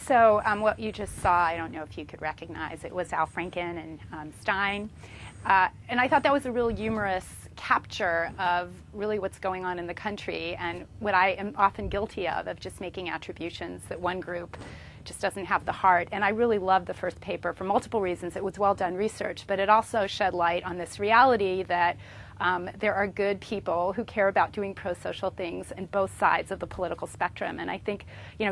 So what you just saw, I don't know if you could recognize, it was Al Franken and Stein. And I thought that was a real humorous capture of really what's going on in the country and what I am often guilty of just making attributions that one group just doesn't have the heart. And I really loved the first paper for multiple reasons. It was well done research, but it also shed light on this reality that there are good people who care about doing pro-social things in both sides of the political spectrum. And I think,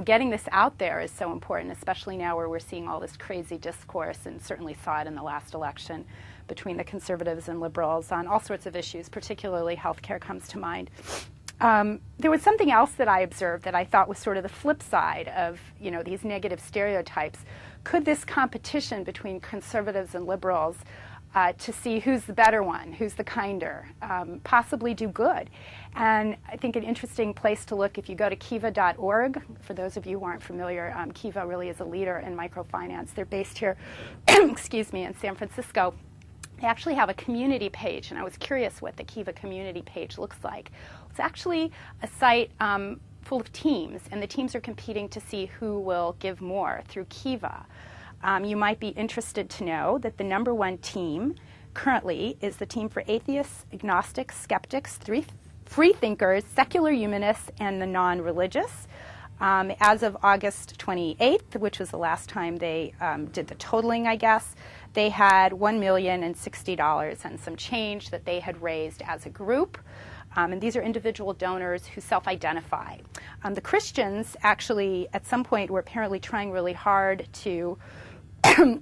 getting this out there is so important, especially now where we're seeing all this crazy discourse, and certainly saw it in the last election between the conservatives and liberals on all sorts of issues, particularly healthcare comes to mind. There was something else that I observed that I thought was sort of the flip side of these negative stereotypes. Could this competition between conservatives and liberals to see who's the better one, who's the kinder, possibly do good? And I think an interesting place to look, if you go to kiva.org, for those of you who aren't familiar, Kiva really is a leader in microfinance. They're based here, excuse me, in San Francisco. They actually have a community page, and I was curious what the Kiva community page looks like. It's actually a site full of teams, and the teams are competing to see who will give more through Kiva. You might be interested to know that the #1 team currently is the team for atheists, agnostics, skeptics, free thinkers, secular humanists, and the non-religious. As of August 28th, which was the last time they did the totaling, I guess, they had $1,060,000 and some change that they had raised as a group. And these are individual donors who self-identify. The Christians actually, at some point, were apparently trying really hard to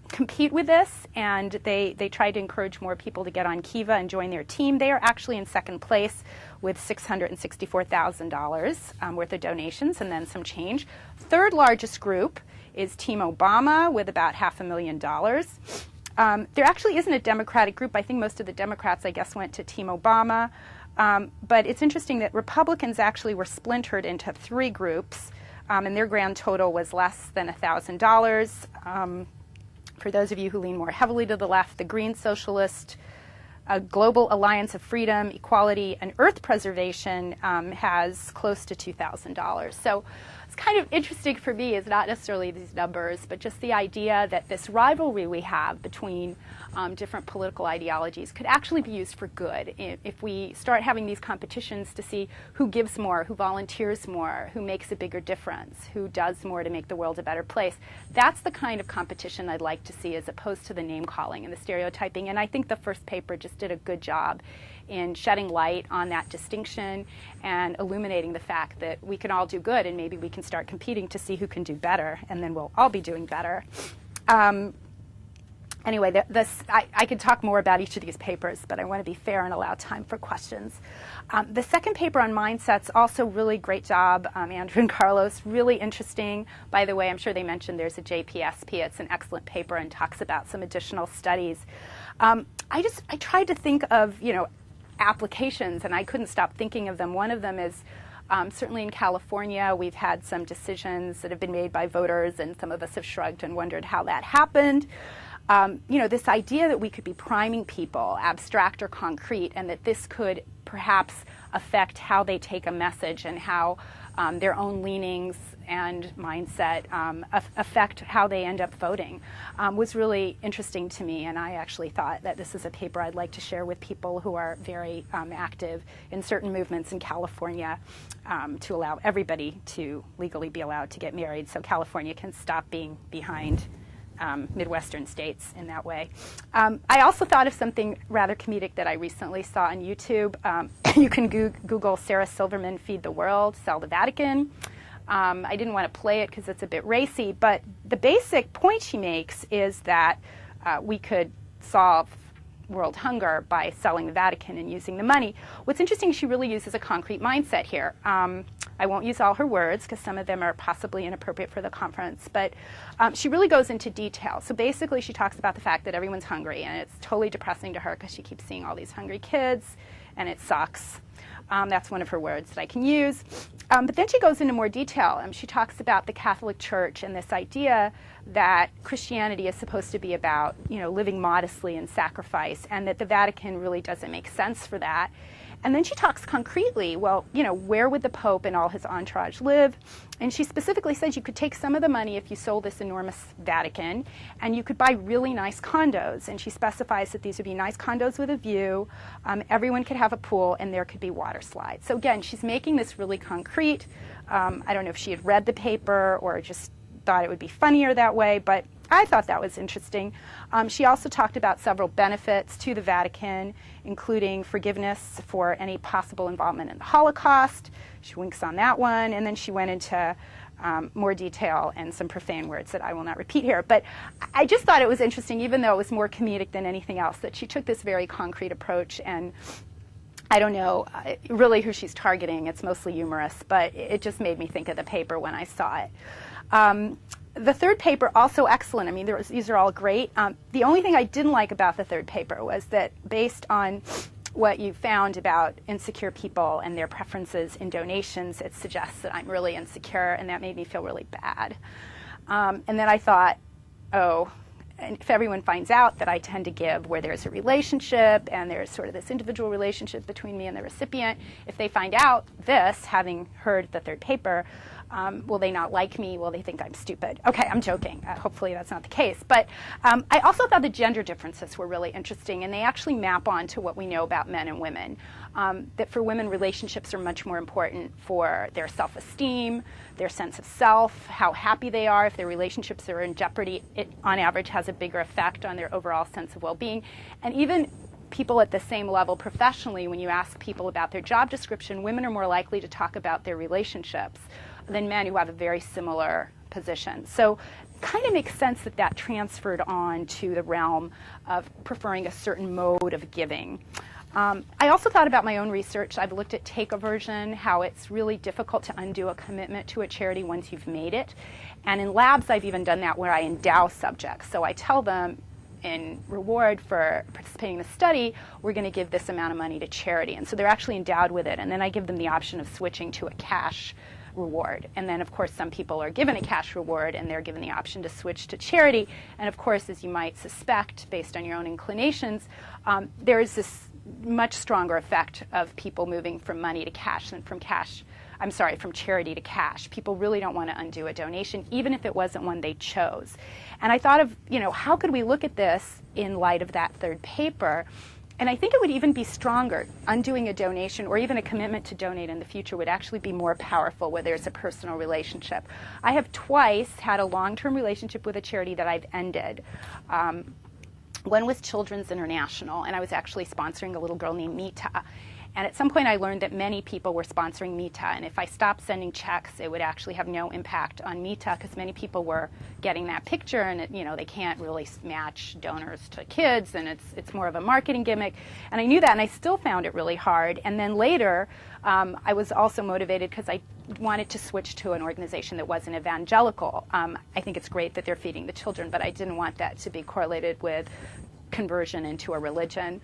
compete with this, and they tried to encourage more people to get on Kiva and join their team. They are actually in second place with $664,000 worth of donations and then some change. Third largest group is Team Obama with about $500,000. There actually isn't a Democratic group. I think most of the Democrats, I guess, went to Team Obama. But it's interesting that Republicans actually were splintered into 3 groups, and their grand total was less than $1,000. For those of you who lean more heavily to the left, the Green Socialist Global Alliance of Freedom, Equality, and Earth Preservation has close to $2,000. So it's kind of interesting for me is not necessarily these numbers, but just the idea that this rivalry we have between different political ideologies could actually be used for good if we start having these competitions to see who gives more, who volunteers more, who makes a bigger difference, who does more to make the world a better place. That's the kind of competition I'd like to see as opposed to the name calling and the stereotyping. And I think the first paper just did a good job in shedding light on that distinction and illuminating the fact that we can all do good, and maybe we can start competing to see who can do better, and then we'll all be doing better. Anyway, I could talk more about each of these papers, but I want to be fair and allow time for questions. The second paper on mindsets, also really great job, Andrew and Carlos, really interesting. By the way, I'm sure they mentioned there's a JPSP. It's an excellent paper and talks about some additional studies. I tried to think of, applications, and I couldn't stop thinking of them. One of them is certainly in California, we've had some decisions that have been made by voters, and some of us have shrugged and wondered how that happened. This idea that we could be priming people, abstract or concrete, and that this could perhaps affect how they take a message and how their own leanings and mindset affect how they end up voting was really interesting to me. And I actually thought that this is a paper I'd like to share with people who are very active in certain movements in California to allow everybody to legally be allowed to get married, so California can stop being behind Midwestern states in that way. I also thought of something rather comedic that I recently saw on YouTube. You can Google Sarah Silverman Feed the World, Sell the Vatican. I didn't want to play it because it's a bit racy, but the basic point she makes is that we could solve world hunger by selling the Vatican and using the money. What's interesting, she really uses a concrete mindset here. I won't use all her words because some of them are possibly inappropriate for the conference, but she really goes into detail. So basically she talks about the fact that everyone's hungry, and it's totally depressing to her because she keeps seeing all these hungry kids, and it sucks. That's one of her words that I can use. But then she goes into more detail. She talks about the Catholic Church and this idea that Christianity is supposed to be about, living modestly and sacrifice, and that the Vatican really doesn't make sense for that. And then she talks concretely, well, where would the Pope and all his entourage live? And she specifically says you could take some of the money if you sold this enormous Vatican, and you could buy really nice condos. And she specifies that these would be nice condos with a view, everyone could have a pool, and there could be water slides. So again, she's making this really concrete. I don't know if she had read the paper or just thought it would be funnier that way, but I thought that was interesting. She also talked about several benefits to the Vatican, including forgiveness for any possible involvement in the Holocaust. She winks on that one, and then she went into more detail and some profane words that I will not repeat here. But I just thought it was interesting, even though it was more comedic than anything else, that she took this very concrete approach. And I don't know really who she's targeting. It's mostly humorous, but it just made me think of the paper when I saw it. The third paper, also excellent. I mean, these are all great. The only thing I didn't like about the third paper was that based on what you found about insecure people and their preferences in donations, it suggests that I'm really insecure, and that made me feel really bad. And then I thought, oh, and if everyone finds out that I tend to give where there's a relationship and there's sort of this individual relationship between me and the recipient, if they find out this, having heard the third paper, will they not like me? Will they think I'm stupid? Okay, I'm joking. Hopefully that's not the case. But I also thought the gender differences were really interesting, and they actually map on to what we know about men and women. That for women, relationships are much more important for their self-esteem, their sense of self, how happy they are. If their relationships are in jeopardy, it on average has a bigger effect on their overall sense of well-being. And even people at the same level professionally, when you ask people about their job description, women are more likely to talk about their relationships than men who have a very similar position. So it kind of makes sense that that transferred on to the realm of preferring a certain mode of giving. I also thought about my own research. I've looked at take aversion, how it's really difficult to undo a commitment to a charity once you've made it. And in labs, I've even done that where I endow subjects. So I tell them, in reward for participating in the study, we're going to give this amount of money to charity. And so they're actually endowed with it. And then I give them the option of switching to a cash reward. And then, of course, some people are given a cash reward and they're given the option to switch to charity. And, of course, as you might suspect, based on your own inclinations, there is this much stronger effect of people moving from money to cash than from charity to cash. People really don't want to undo a donation, even if it wasn't one they chose. And I thought of, how could we look at this in light of that third paper? And I think it would even be stronger. Undoing a donation or even a commitment to donate in the future would actually be more powerful where there's a personal relationship. I have twice had a long-term relationship with a charity that I've ended. One was Children's International, and I was actually sponsoring a little girl named Mita. And at some point I learned that many people were sponsoring Mita, and if I stopped sending checks, it would actually have no impact on Mita because many people were getting that picture, and they can't really match donors to kids, and it's more of a marketing gimmick. And I knew that, and I still found it really hard. And then later, I was also motivated because I wanted to switch to an organization that wasn't evangelical. I think it's great that they're feeding the children, but I didn't want that to be correlated with conversion into a religion.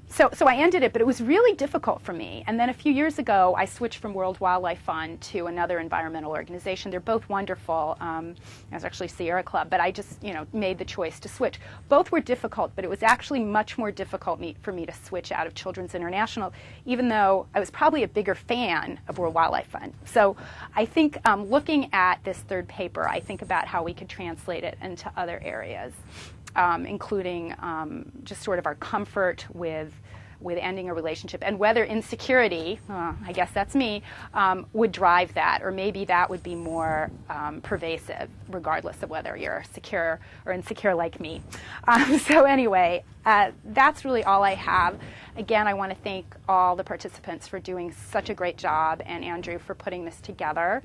So I ended it, but it was really difficult for me. And then a few years ago, I switched from World Wildlife Fund to another environmental organization. They're both wonderful. It was actually Sierra Club, but I just made the choice to switch. Both were difficult, but it was actually much more difficult for me to switch out of Children's International, even though I was probably a bigger fan of World Wildlife Fund. So I think looking at this third paper, I think about how we could translate it into other areas. Including just sort of our comfort with ending a relationship, and whether insecurity, I guess that's me, would drive that, or maybe that would be more pervasive, regardless of whether you're secure or insecure like me. So anyway, that's really all I have. Again, I want to thank all the participants for doing such a great job, and Andrew for putting this together.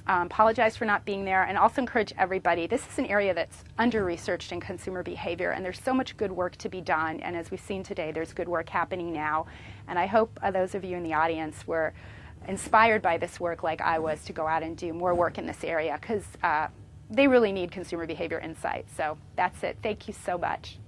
Apologize for not being there, and also encourage everybody. This is an area that's under-researched in consumer behavior, and there's so much good work to be done, and as we've seen today, there's good work happening now. And I hope those of you in the audience were inspired by this work like I was to go out and do more work in this area, because they really need consumer behavior insight. So that's it. Thank you so much.